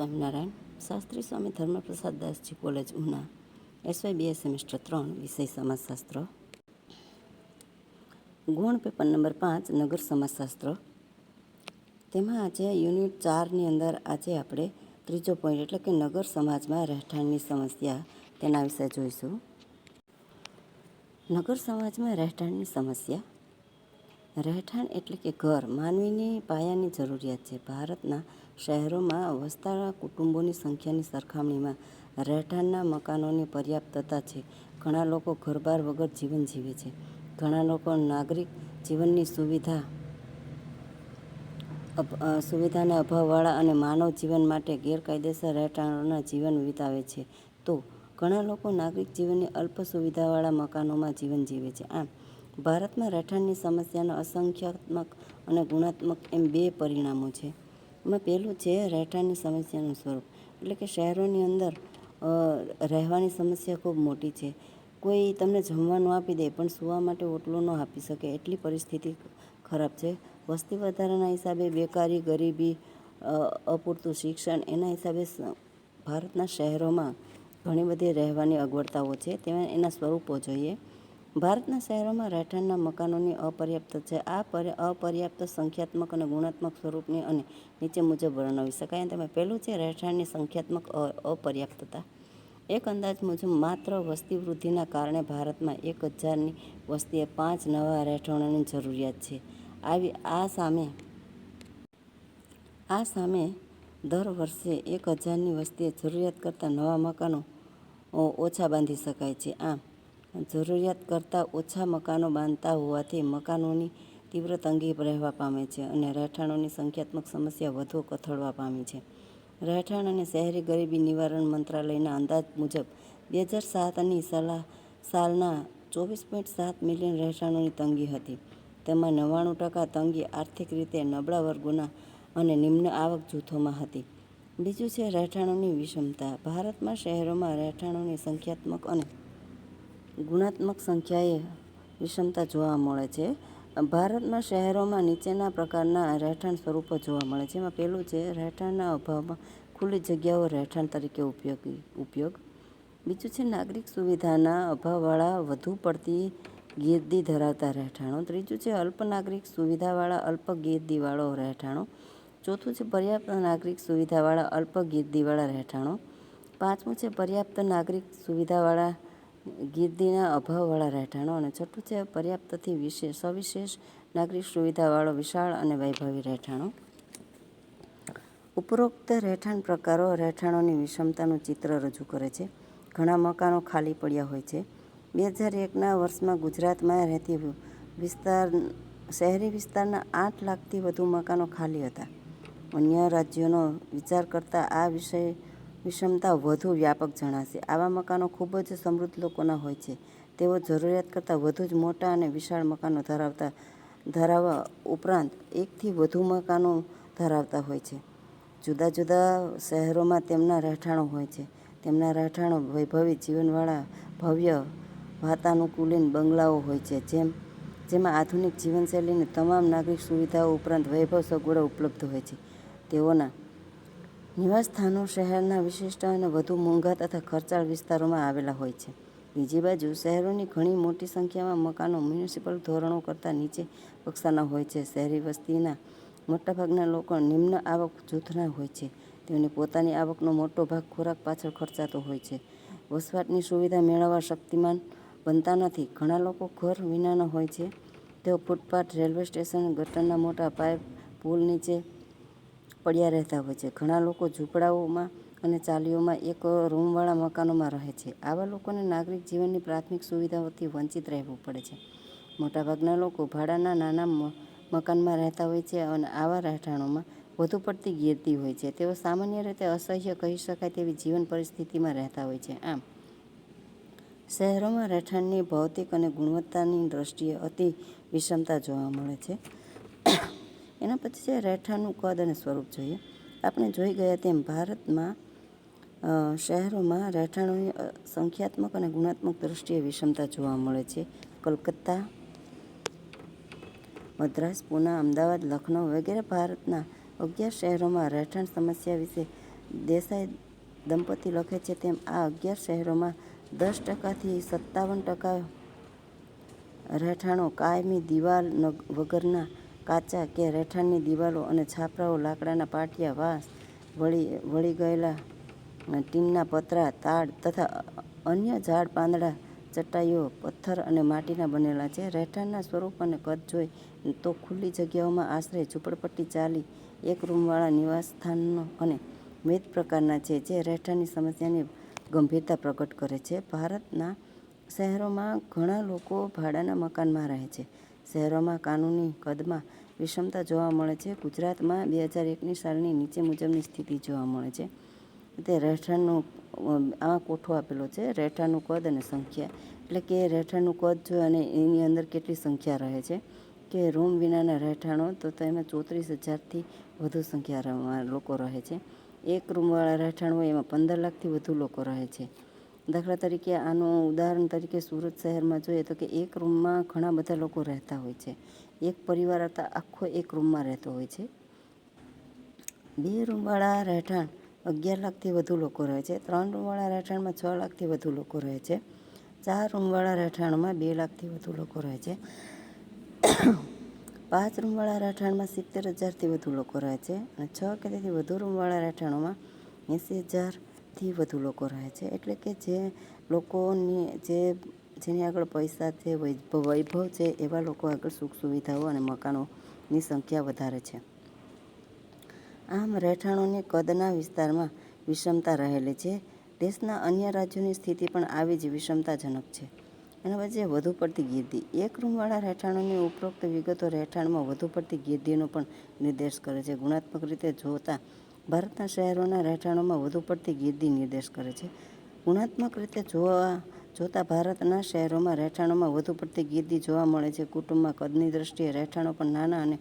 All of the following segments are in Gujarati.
સ્વામિનારાયણ. શાસ્ત્રી સ્વામી ધર્મપ્રસાદ દાસજી કોલેજ ઉના, SYBA સેમેસ્ટર 3, વિષય સમાજશાસ્ત્ર. ગુણ પેપર નંબર 5, નગર સમાજશાસ્ત્ર. તેમાં આજે યુનિટ 4ની અંદર આજે આપણે ત્રીજો પોઈન્ટ એટલે કે નગર સમાજમાં રહેઠાણની સમસ્યા તેના વિશે જોઈશું. નગર સમાજમાં રહેઠાણની સમસ્યા. રહેઠાણ એટલે કે ઘર માનવીની પાયાની જરૂરિયાત છે. ભારતના શહેરોમાં વસતા કુટુંબોની સંખ્યાની સરખામણીમાં રહેઠાણના મકાનોની પર્યાપ્તતા છે. ઘણા લોકો ઘરબાર વગર જીવન જીવે છે. ઘણા લોકો નાગરિક જીવનની સુવિધાના અભાવવાળા અને માનવ જીવન માટે ગેરકાયદેસર રહેઠાણોના જીવન વિતાવે છે, તો ઘણા લોકો નાગરિક જીવનની અલ્પ સુવિધાવાળા મકાનોમાં જીવન જીવે છે. આમ ભારતમાં રહેઠાણની સમસ્યાના સંખ્યાત્મક અને ગુણાત્મક એમ બે પરિણામો છે. એમાં પહેલું છે રહેઠાણની સમસ્યાનું સ્વરૂપ, એટલે કે શહેરોની અંદર રહેવાની સમસ્યા ખૂબ મોટી છે. કોઈ તમને જમવાનું આપી દે પણ સૂવા માટે ઓટલો ન આપી શકે એટલી પરિસ્થિતિ ખરાબ છે. વસ્તી વધારાના હિસાબે બેકારી, ગરીબી, અપૂરતું શિક્ષણ, એના હિસાબે ભારતના શહેરોમાં ઘણી બધી રહેવાની અગવડતાઓ છે. તેમાં એના સ્વરૂપો જોઈએ. ભારતના શહેરોમાં રહેઠાણના મકાનોની અપર્યાપ્ત છે. આ અપર્યાપ્ત સંખ્યાત્મક અને ગુણાત્મક સ્વરૂપની અને નીચે મુજબ વર્ણવી શકાય. તેમાં પહેલું છે રહેઠાણની સંખ્યાત્મક અપર્યાપ્તતા. એક અંદાજ મુજબ માત્ર વસ્તી વૃદ્ધિના કારણે ભારતમાં 1000ની વસ્તીએ 5 નવા રહેઠાણોની જરૂરિયાત છે. આ સામે દર વર્ષે 1000ની વસ્તીએ જરૂરિયાત કરતાં નવા મકાનો ઓછા બાંધી શકાય છે. આમ જરૂરિયાત કરતાં ઓછા મકાનો બાંધતા હોવાથી મકાનોની તીવ્ર તંગી રહેવા પામે છે અને રહેઠાણોની સંખ્યાત્મક સમસ્યા વધુ કથળવા પામી છે. રહેઠાણ અને શહેરી ગરીબી નિવારણ મંત્રાલયના અંદાજ મુજબ 2007ની સાલના 24.7 મિલિયન રહેઠાણોની તંગી હતી. તેમાં 99% તંગી આર્થિક રીતે નબળા વર્ગોના અને નિમ્ન આવક જૂથોમાં હતી. બીજું છે રહેઠાણોની વિષમતા. ભારતમાં શહેરોમાં રહેઠાણોની સંખ્યાત્મક અને ગુણાત્મક સંખ્યાએ વિષમતા જોવા મળે છે. ભારતમાં શહેરોમાં નીચેના પ્રકારના રહેઠાણ સ્વરૂપો જોવા મળે છે. એમાં પહેલું છે રહેઠાણના અભાવમાં ખુલ્લી જગ્યાઓ રહેઠાણ તરીકે ઉપયોગ. બીજું છે નાગરિક સુવિધાના અભાવવાળા વધુ પડતી ગીર્દી ધરાવતા રહેઠાણો. ત્રીજું છે અલ્પ નાગરિક સુવિધાવાળા અલ્પ ગીર્દીવાળો રહેઠાણો. ચોથું છે પર્યાપ્ત નાગરિક સુવિધાવાળા અલ્પ ગીર્દીવાળા રહેઠાણો. પાંચમું છે પર્યાપ્ત નાગરિક સુવિધાવાળા ગીર્દીના અભાવવાળા રહેઠાણો. અને છઠ્ઠું છે પર્યાપ્તથી સવિશેષ નાગરિક સુવિધાવાળો વિશાળ અને વૈભવી રહેઠાણો. ઉપરોક્ત રહેઠાણ પ્રકારો રહેઠાણોની વિષમતાનું ચિત્ર રજૂ કરે છે. ઘણા મકાનો ખાલી પડ્યા હોય છે. 2001ના વર્ષમાં ગુજરાતમાં રહેતી શહેરી વિસ્તારના 8 લાખથી વધુ મકાનો ખાલી હતા. અન્ય રાજ્યોનો વિચાર કરતાં આ વિષમતા વધુ વ્યાપક જણાશે. આવા મકાનો ખૂબ જ સમૃદ્ધ લોકોના હોય છે. તેઓ જરૂરિયાત કરતાં વધુ જ મોટા અને વિશાળ મકાનો ધરાવવા ઉપરાંત એકથી વધુ મકાનો ધરાવતા હોય છે. જુદા જુદા શહેરોમાં તેમના રહેઠાણો હોય છે. તેમના રહેઠાણો વૈભવી જીવનવાળા ભવ્ય વાતાનુકૂલિત બંગલાઓ હોય છે, જેમાં આધુનિક જીવનશૈલીની તમામ નાગરિક સુવિધાઓ ઉપરાંત વૈભવ સગવડો ઉપલબ્ધ હોય છે. તેઓના નિવાસસ્થાનો શહેરના વિશિષ્ટ અને વધુ મોંઘા તથા ખર્ચાળ વિસ્તારોમાં આવેલા હોય છે. બીજી બાજુ શહેરોની ઘણી મોટી સંખ્યામાં મકાનો મ્યુનિસિપલ ધોરણો કરતાં નીચે કક્ષાના હોય છે. શહેરી વસ્તીના મોટાભાગના લોકો નિમ્ન આવક જૂથના હોય છે. તેઓની પોતાની આવકનો મોટો ભાગ ખોરાક પાછળ ખર્ચાતો હોય છે. વસવાટની સુવિધા મેળવવા શક્તિમાન બનતા નથી. ઘણા લોકો ઘર વિનાના હોય છે. તેઓ ફૂટપાથ, રેલવે સ્ટેશન, ગટરના મોટા પાઇપ, પુલ નીચે પડ્યા રહેતા હોય છે. ઘણા લોકો ઝૂંપડાઓમાં અને ચાલીઓમાં એક રૂમવાળા મકાનોમાં રહે છે. આવા લોકોને નાગરિક જીવનની પ્રાથમિક સુવિધાઓથી વંચિત રહેવું પડે છે. મોટાભાગના લોકો ભાડાના નાના મકાનમાં રહેતા હોય છે અને આવા રહેઠાણોમાં વધુ પડતી ગીર્દી હોય છે. તેઓ સામાન્ય રીતે અસહ્ય કહી શકાય તેવી જીવન પરિસ્થિતિમાં રહેતા હોય છે. આમ શહેરોમાં રહેઠાણની ભૌતિક અને ગુણવત્તાની દ્રષ્ટિએ અતિ વિષમતા જોવા મળે છે. એના પછી છે રહેઠાણનું કદ અને સ્વરૂપ જોઈએ. આપણે જોઈ ગયા તેમ ભારતમાં શહેરોમાં રહેઠાણોની સંખ્યાત્મક અને ગુણાત્મક દ્રષ્ટિએ વિષમતા જોવા મળે છે. કલકત્તા, મદ્રાસ, પૂના, અમદાવાદ, લખનઉ વગેરે ભારતના 11 શહેરોમાં રહેઠાણ સમસ્યા વિશે દેસાઈ દંપતી લખે છે તેમ આ 11 શહેરોમાં 10%થી 57% રહેઠાણો કાયમી દિવાલ વગરના કાચા કે રહેઠાણની દિવાલો અને છાપરાઓ, લાકડાના પાટિયા, વાંસ, વળી ગયેલા ટીનના પતરા, તાડ તથા અન્ય ઝાડ પાંદડા, ચટાઈઓ, પથ્થર અને માટીના બનેલા છે. રહેઠાણના સ્વરૂપ અને કદ જોઈ તો ખુલ્લી જગ્યાઓમાં આશરે ઝૂંપડપટ્ટી ચાલી એક રૂમવાળા નિવાસસ્થાનો અને વિવિધ પ્રકારના છે, જે રહેઠાણની સમસ્યાની ગંભીરતા પ્રગટ કરે છે. ભારતના શહેરોમાં ઘણા લોકો ભાડાના મકાનમાં રહે છે. શહેરોમાં કાનૂની કદમાં વિષમતા જોવા મળે છે. ગુજરાતમાં 2001ની સાલની નીચે મુજબની સ્થિતિ જોવા મળે છે. તે રહેઠાણનું આમાં કોઠો આપેલો છે, રહેઠાણનું કદ અને સંખ્યા, એટલે કે રહેઠાણનું કદ જો અને એની અંદર કેટલી સંખ્યા રહે છે. કે રૂમ વિનાના રહેઠાણો તો એમાં 34,000થી વધુ સંખ્યામાં લોકો રહે છે. એક રૂમવાળા રહેઠાણ હોય એમાં 15 લાખથી વધુ લોકો રહે છે. દાખલા તરીકે આનું ઉદાહરણ તરીકે સુરત શહેરમાં જોઈએ તો કે એક રૂમમાં ઘણા બધા લોકો રહેતા હોય છે. એક પરિવાર હતા આખો એક રૂમમાં રહેતો હોય છે. 2 રૂમવાળા રહેઠાણ 11 લાખથી વધુ લોકો રહે છે. 3 રૂમવાળા રહેઠાણમાં 6 લાખથી વધુ લોકો રહે છે. 4 રૂમવાળા રહેઠાણમાં 2 લાખથી વધુ લોકો રહે છે. 5 રૂમવાળા રહેઠાણમાં 70,000થી વધુ લોકો રહે છે અને 6 કે તેથી વધુ રૂમવાળા રહેઠાણોમાં 80,000થી વધુ લોકો રહે છે. એટલે કે જે લોકોની જેની આગળ પૈસા છે, વૈભવ છે, એવા લોકો આગળ સુખ સુવિધાઓ અને મકાનોની સંખ્યા વધારે છે. આમ રહેઠાણોની કદના વિસ્તારમાં વિષમતા રહેલી છે. દેશના અન્ય રાજ્યોની સ્થિતિ પણ આવી જ વિષમતાજનક છે. એના પછી વધુ પડતી ગીર્દી. એક રૂમવાળા રહેઠાણોની ઉપરોક્ત વિગતો રહેઠાણમાં વધુ પડતી ગીર્દીનો પણ નિર્દેશ કરે છે. ગુણાત્મક રીતે જોતા ભારતના શહેરોના રહેઠાણોમાં વધુ પડતી ગીર્દી નિર્દેશ કરે છે. ગુણાત્મક રીતે જોતા ભારતના શહેરોમાં રહેઠાણોમાં વધુ પડતી ગીર્દી જોવા મળે છે. કુટુંબમાં કદની દ્રષ્ટિએ રહેઠાણો પણ નાના અને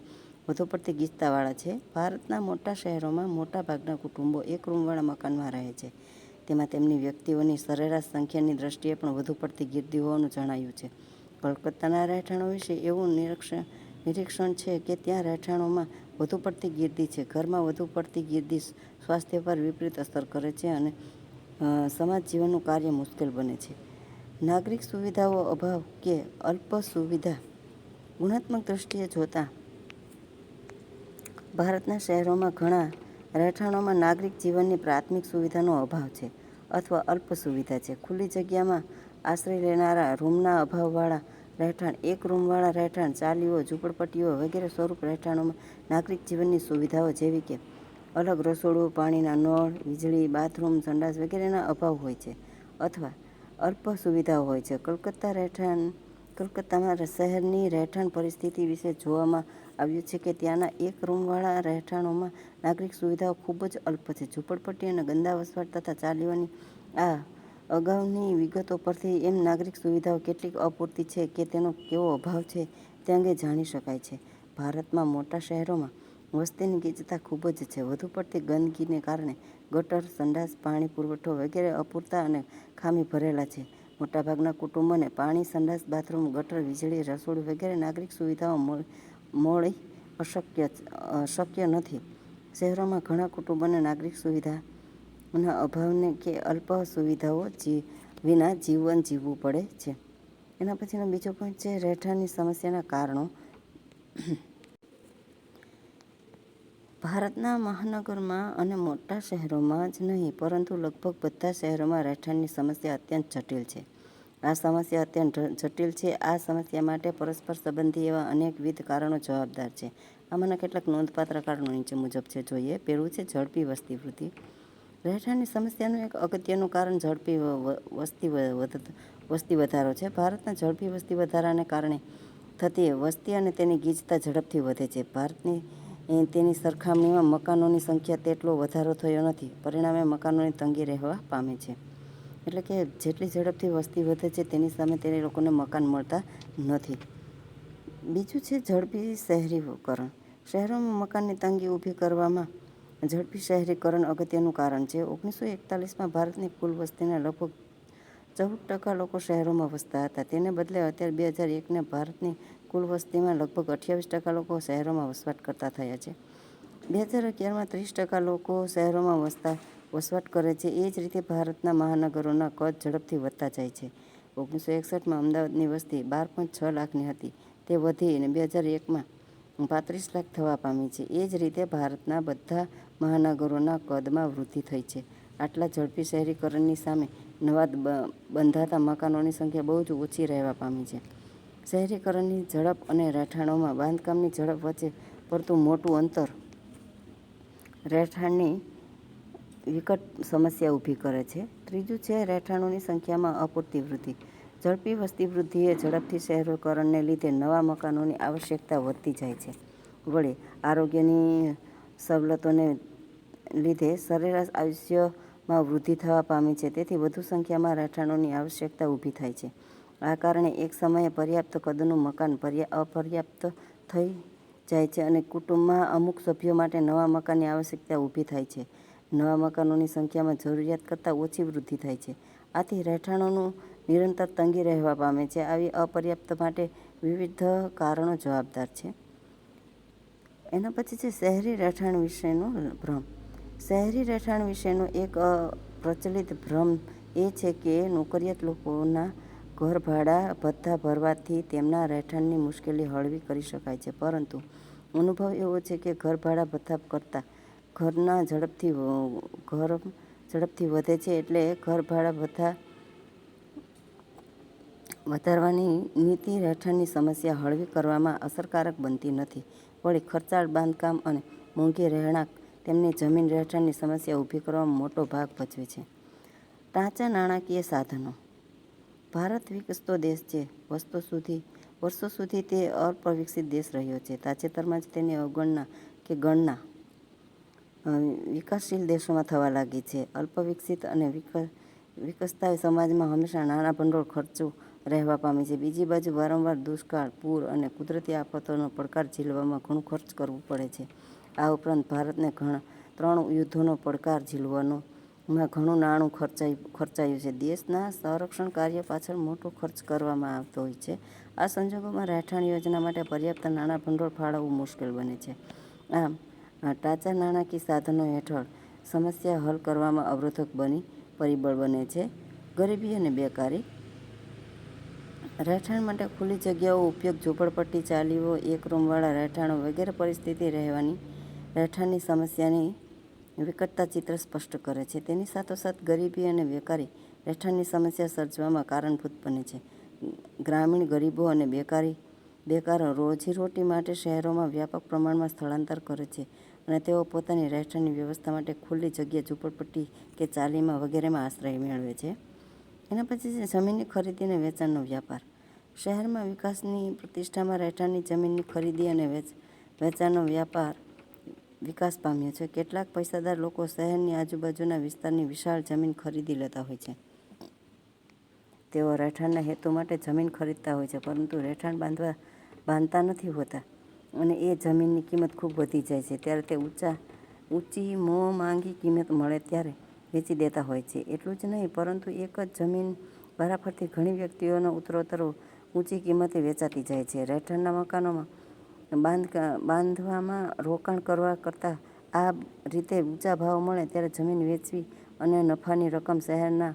વધુ પડતી ગીચતાવાળા છે. ભારતના મોટા શહેરોમાં મોટા ભાગના કુટુંબો એક રૂમવાળા મકાનમાં રહે છે. તેમાં તેમની વ્યક્તિઓની સરેરાશ સંખ્યાની દ્રષ્ટિએ પણ વધુ પડતી ગીર્દી હોવાનું જણાયું છે. કલકત્તાના રહેઠાણો વિશે એવું નિરીક્ષણ છે કે ત્યાં રહેઠાણોમાં વધુ પડતી ગીર્દી છે. ઘરમાં વધુ પડતી ગીર્દી સ્વાસ્થ્ય પર વિપરીત અસર કરે છે અને સમાજ જીવનનું કાર્ય મુશ્કેલ બને છે. નાગરિક સુવિધાઓ અભાવ કે અલ્પ સુવિધા. ગુણાત્મક દ્રષ્ટિએ જોતા ભારતના શહેરોમાં ઘણા રહેઠાણોમાં નાગરિક જીવનની પ્રાથમિક સુવિધાનો અભાવ છે અથવા અલ્પ સુવિધા છે. ખુલ્લી જગ્યામાં આશ્રય લેનારા રૂમના અભાવવાળા રહેઠાણ, એક રૂમવાળા રહેઠાણ, ચાલીઓ, ઝૂંપડપટ્ટીઓ વગેરે સ્વરૂપ રહેઠાણોમાં નાગરિક જીવનની સુવિધાઓ જેવી કે અલગ રસોડું, પાણીના નળ, વીજળી, બાથરૂમ, સંડાસ વગેરેના અભાવ હોય છે અથવા અલ્પ સુવિધાઓ હોય છે. કલકત્તામાં શહેરની રહેઠાણ પરિસ્થિતિ વિશે જોવામાં આવ્યું છે કે ત્યાંના એક રૂમવાળા રહેઠાણોમાં નાગરિક સુવિધાઓ ખૂબ જ અલ્પ છે. ઝૂંપડપટ્ટી અને ગંદા વસવાટ તથા ચાલીઓની આ અગાઉની વિગતો પરથી એમ નાગરિક સુવિધાઓ કેટલીક અપૂરતી છે કે તેનો કેવો અભાવ છે તે અંગે જાણી શકાય છે. ભારતમાં મોટા શહેરોમાં વસ્તીની ગીચતા ખૂબ જ છે. વધુ પડતી ગંદકીને કારણે ગટર, સંડાસ, પાણી પુરવઠો વગેરે અપૂરતા અને ખામી ભરેલા છે. મોટાભાગના કુટુંબોને પાણી, સંડાસ, બાથરૂમ, ગટર, વીજળી, રસોડું વગેરે નાગરિક સુવિધાઓ મળી શક્ય નથી. શહેરોમાં ઘણા કુટુંબોને નાગરિક સુવિધાના અભાવને કે અલ્પ સુવિધાઓ વિના જીવન જીવવું પડે છે. એના પછીનો બીજો પોઈન્ટ છે રહેઠાણની સમસ્યાના કારણો. ભારતના મહાનગરમાં અને મોટા શહેરોમાં જ નહીં પરંતુ લગભગ બધા શહેરોમાં રહેઠાણની સમસ્યા અત્યંત જટિલ છે. આ સમસ્યા અત્યંત જટિલ છે. આ સમસ્યા માટે પરસ્પર સંબંધી એવા અનેકવિધ કારણો જવાબદાર છે. આમાંના કેટલાક નોંધપાત્ર કારણો નીચે મુજબ છે. જોઈએ. પહેલું છે ઝડપી વસ્તી વૃદ્ધિ. રહેઠાણની સમસ્યાનું એક અગત્યનું કારણ ઝડપી વસ્તી વધારો છે. ભારતના ઝડપી વસ્તી વધારાને કારણે થતી વસ્તી અને તેની ગીચતા ઝડપથી વધે છે. ભારતની તેની સરખામણીમાં મકાનોની સંખ્યા તેટલો વધારો થયો નથી. પરિણામે મકાનોની તંગી રહેવા પામે છે. એટલે કે જેટલી ઝડપથી વસ્તી વધે છે તેની સામે તે લોકોને મકાન મળતા નથી. બીજું છે ઝડપી શહેરીકરણ. શહેરોમાં મકાનની તંગી ઊભી કરવામાં ઝડપી શહેરીકરણ અગત્યનું કારણ છે. 1941માં ભારતની કુલ વસ્તીના લગભગ 14% લોકો શહેરોમાં વસતા હતા. તેને બદલે અત્યારે 2001ને ભારતની કુલ વસ્તીમાં લગભગ 28% લોકો શહેરોમાં વસવાટ કરતા થયા છે. 2011માં 30% લોકો શહેરોમાં વસતા વસવાટ કરે છે. એ જ રીતે ભારતના મહાનગરોના કદ ઝડપથી વધતા જાય છે. 1961માં અમદાવાદની વસ્તી 12.6 લાખની હતી. તે વધીને 2001માં 35 લાખ થવા પામી છે. એ જ રીતે ભારતના બધા મહાનગરોના કદમાં વૃદ્ધિ થઈ છે. આટલા ઝડપી શહેરીકરણની સામે નવા બંધાતા મકાનોની સંખ્યા બહુ જ ઓછી રહેવા પામી છે. શહેરીકરણની ઝડપ અને રહેઠાણોમાં બાંધકામની ઝડપ વચ્ચે પડતું મોટું અંતર રહેઠાણની વિકટ સમસ્યા ઊભી કરે છે. ત્રીજું છે રહેઠાણોની સંખ્યામાં અપૂરતી વૃદ્ધિ. ઝડપી વસ્તી વૃદ્ધિએ ઝડપથી શહેરીકરણને લીધે નવા મકાનોની આવશ્યકતા વધતી જાય છે. વળી આરોગ્યની સવલતોને લીધે સરેરાશ આયુષ્યમાં વૃદ્ધિ થવા પામી છે. તેથી વધુ સંખ્યામાં રહેઠાણોની આવશ્યકતા ઊભી થાય છે. આ કારણે એક સમયે પર્યાપ્ત કદનું મકાન અપર્યાપ્ત થઈ જાય છે અને કુટુંબમાં અમુક સભ્યો માટે નવા મકાનની આવશ્યકતા ઊભી થાય છે. નવા મકાનોની સંખ્યામાં જરૂરિયાત કરતાં ઓછી વૃદ્ધિ થાય છે. આથી રહેઠાણોનું નિરંતર તંગી રહેવા પામે છે. આવી અપર્યાપ્ત માટે વિવિધ કારણો જવાબદાર છે. એના પછી છે શહેરી રહેઠાણ વિશેનો ભ્રમ. શહેરી રહેઠાણ વિશેનો એક પ્રચલિત ભ્રમ એ છે કે નોકરિયાત લોકોના ઘર ભાડા ભથ્થા ભરવાથી તેમના રહેઠાણની મુશ્કેલી હળવી કરી શકાય છે. પરંતુ અનુભવ એવો છે કે ઘર ભાડા ભથ્થા કરતાં ઘર ઝડપથી વધે છે. એટલે ઘર ભાડા ભથ્થા વધારવાની નીતિ રહેઠાણની સમસ્યા હળવી કરવામાં અસરકારક બનતી નથી. વળી ખર્ચાળ બાંધકામ અને મોંઘી રહેણાંક તેમની જમીન રહેઠાણની સમસ્યા ઊભી કરવામાં મોટો ભાગ ભજવે છે. ટાંચા નાણાકીય સાધનો. ભારત વિકસતો દેશ છે. વર્ષો સુધી તે અલ્પવિકસિત દેશ રહ્યો છે. તાજેતરમાં જ તેની અવગણના કે ગણના વિકાસશીલ દેશોમાં થવા લાગી છે. અલ્પવિકસિત અને વિકસતા સમાજમાં હંમેશા નાણાં ભંડોળ ખર્ચું રહેવા પામે છે. બીજી બાજુ વારંવાર દુષ્કાળ, પૂર અને કુદરતી આફતોનો પડકાર ઝીલવામાં ઘણું ખર્ચ કરવું પડે છે. આ ઉપરાંત ભારતને 3 યુદ્ધોનો પડકાર ઝીલવામાં ઘણું નાણું ખર્ચાયું છે. દેશના સંરક્ષણ કાર્ય પાછળ મોટો ખર્ચ કરવામાં આવતો હોય છે. આ સંજોગોમાં રહેઠાણ યોજના માટે પર્યાપ્ત નાણાં ભંડોળ ફાળવવું મુશ્કેલ બને છે. આમ ટાંચા નાણાકીય સાધનો હેઠળ સમસ્યા હલ કરવામાં અવરોધક પરિબળ બને છે. ગરીબી અને બેકારી. રહેઠાણ માટે ખુલ્લી જગ્યાઓ ઉપયોગ, ઝૂંપડપટ્ટી, ચાલીઓ, એક રૂમવાળા રહેઠાણો વગેરે પરિસ્થિતિ રહેઠાણની સમસ્યાની વિકટતા ચિત્ર સ્પષ્ટ કરે છે. તેની સાથોસાથ ગરીબી અને બેકારી રહેઠાણની સમસ્યા સર્જવામાં કારણભૂત બને છે. ગ્રામીણ ગરીબો અને બેકારો રોજીરોટી માટે શહેરોમાં વ્યાપક પ્રમાણમાં સ્થળાંતર કરે છે અને તેઓ પોતાની રહેઠાણની વ્યવસ્થા માટે ખુલ્લી જગ્યા, ઝૂંપડપટ્ટી કે ચાલીમાં વગેરેમાં આશ્રય મેળવે છે. એના પછી છે જમીનની ખરીદી અને વેચાણનો વ્યાપાર. શહેરમાં વિકાસની પ્રતિષ્ઠામાં રહેઠાણની જમીનની ખરીદી અને વેચાણનો વ્યાપાર વિકાસ પામ્યો છે. કેટલાક પૈસાદાર લોકો શહેરની આજુબાજુના વિસ્તારની વિશાળ જમીન ખરીદી લેતા હોય છે. તેઓ રહેઠાણના હેતુ માટે જમીન ખરીદતા હોય છે, પરંતુ રહેઠાણ બાંધતા નથી હોતા અને એ જમીનની કિંમત ખૂબ વધી જાય છે. ત્યારે તે ઊંચી માંગી કિંમત મળે ત્યારે વેચી દેતા હોય છે. એટલું જ નહીં, પરંતુ એક જ જમીન વારાફરતી ઘણી વ્યક્તિઓને ઉત્તરોત્તર ઊંચી કિંમતે વેચાતી જાય છે. રહેઠાણના મકાનોમાં બાંધવામાં રોકાણ કરવા કરતાં આ રીતે ઊંચા ભાવ મળે ત્યારે જમીન વેચવી અને નફાની રકમ શહેરના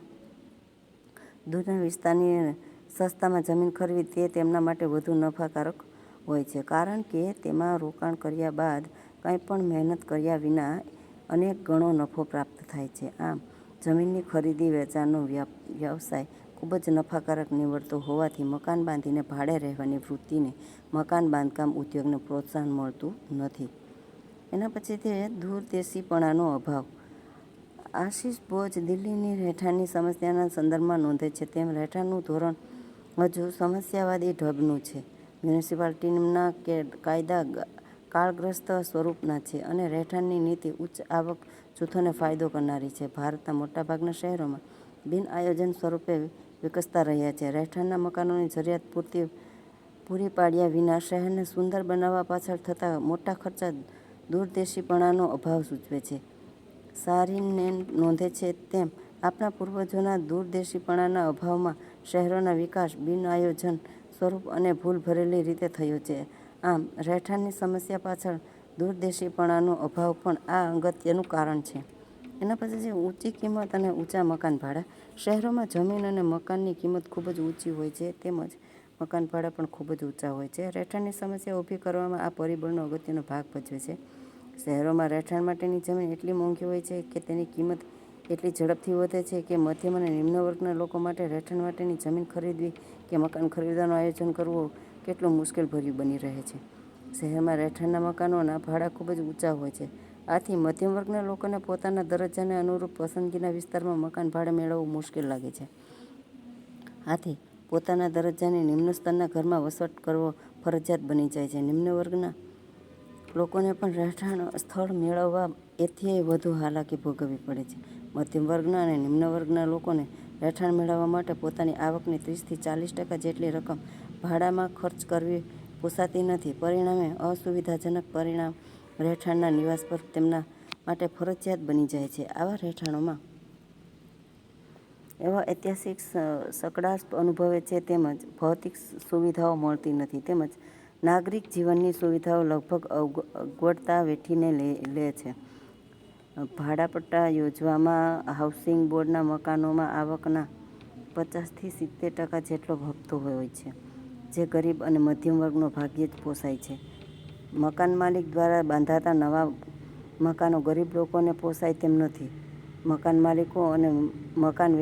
દૂરના વિસ્તારની સસ્તામાં જમીન ખરીદવી તે તેમના માટે વધુ નફાકારક હોય છે, કારણ કે તેમાં રોકાણ કર્યા બાદ કંઈ પણ મહેનત કર્યા વિના અનેક ગણો નફો પ્રાપ્ત થાય છે. આમ જમીનની ખરીદી વેચાણનો વ્યવસાય ખૂબ જ નફાકારક નીવડતો હોવાથી મકાન બાંધીને ભાડે રહેવાની વૃત્તિને મકાન બાંધકામ ઉદ્યોગને પ્રોત્સાહન મળતું નથી. એના પછી તે દૂરદેશીપણાનો અભાવ. આશિષ બોઝ દિલ્હીની રહેઠાણની સમસ્યાના સંદર્ભમાં નોંધે છે તેમ રહેઠાણનું ધોરણ હજુ સમસ્યાવાદી ઢબનું છે. મ્યુનિસિપાલિટીના કાયદા કાળગ્રસ્ત સ્વરૂપના છે અને રહેઠાણની નીતિ ઉચ્ચ આવક જૂથોને ફાયદો કરનારી છે. ભારતના મોટાભાગના શહેરોમાં બિન આયોજન સ્વરૂપે વિકસતા રહ્યા છે. રહેઠાણના મકાનોની જરૂરિયાત પૂરી પાડ્યા વિના શહેરને સુંદર બનાવવા પાછળ થતા મોટા ખર્ચા દૂરદેશીપણાનો અભાવ સૂચવે છે. સારીનેન નોંધે છે તેમ આપણા પૂર્વજોના દૂરદેશીપણાના અભાવમાં શહેરોનો વિકાસ બિન આયોજન સ્વરૂપ અને ભૂલ ભરેલી રીતે થયો છે. આમ રહેઠાણની સમસ્યા પાછળ દૂરદેશીપણાનો અભાવ પણ આ અગત્યનું કારણ છે. એના પછી છે ઊંચી કિંમત અને ઊંચા મકાન ભાડા. શહેરોમાં જમીન અને મકાનની કિંમત ખૂબ જ ઊંચી હોય છે, તેમજ મકાન ભાડા પણ ખૂબ જ ઊંચા હોય છે. રહેઠાણની સમસ્યા ઊભી કરવામાં આ પરિબળનો અગત્યનો ભાગ ભજવે છે. શહેરોમાં રહેઠાણ માટેની જમીન એટલી મોંઘી હોય છે કે તેની કિંમત એટલી ઝડપથી વધે છે કે મધ્યમ અને નિમ્ન વર્ગના લોકો માટે રહેઠાણ માટેની જમીન ખરીદવી કે મકાન ખરીદવાનું આયોજન કરવું કેટલું મુશ્કેલભર્યું બની રહે છે. શહેરમાં રહેઠાણના મકાનોના ભાડા ખૂબ જ ઊંચા હોય છે. આથી મધ્યમ વર્ગના લોકોને પોતાના દરજ્જાને અનુરૂપ પસંદગીના વિસ્તારમાં મકાન ભાડે મેળવવું મુશ્કેલ લાગે છે. આથી પોતાના દરજ્જાની નિમ્ન સ્તરના ઘરમાં વસવાટ કરવો ફરજિયાત બની જાય છે. નિમ્ન વર્ગના લોકોને પણ રહેઠાણ સ્થળ મેળવવા એથીય વધુ હાલાકી ભોગવવી પડે છે. મધ્યમ વર્ગના અને નિમ્ન વર્ગના લોકોને રહેઠાણ મેળવવા માટે પોતાની આવકની 30થી 40% જેટલી રકમ ભાડામાં ખર્ચ કરવી પોસાતી નથી. પરિણામે અસુવિધાજનક પરિણામ રહેઠાણના નિવાસ પર તેમના માટે ફરજિયાત બની જાય છે. આવા રહેઠાણોમાં એવા ઐતિહાસિક સકડાશ અનુભવે છે, તેમજ ભૌતિક સુવિધાઓ મળતી નથી, તેમજ નાગરિક જીવનની સુવિધાઓ લગભગ અગવડતા વેઠીને લે છે. ભાડાપટ્ટા યોજવામાં હાઉસિંગ બોર્ડના મકાનોમાં આવકના 50થી 70% જેટલો હપ્તો હોય છે, જે ગરીબ અને મધ્યમ વર્ગનો ભાગ્યે જ પોસાય છે. મકાન માલિક દ્વારા બાંધાતા નવા મકાનો ગરીબ લોકોને પોસાય તેમ નથી. મકાન માલિકો અને મકાન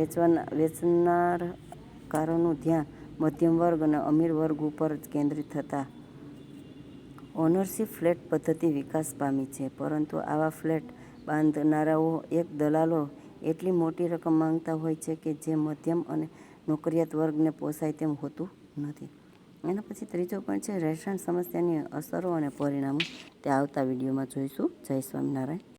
વેચનારાઓનું ધ્યાન મધ્યમ વર્ગ અને અમીર વર્ગ ઉપર જ કેન્દ્રિત થતાં ઓનરશિપ ફ્લેટ પદ્ધતિ વિકાસ પામી છે. પરંતુ આવા ફ્લેટ બાંધનારાઓ એક દલાલો એટલી મોટી રકમ માંગતા હોય છે કે જે મધ્યમ અને નોકરિયાત વર્ગને પોસાય તેમ હોતું નથી. એના પછી ત્રીજો પોઈન્ટ છે રહેઠાણ સમસ્યાની અસરો અને પરિણામો. તે આવતા વિડીયોમાં જોઈશું. જય સ્વામિનારાયણ.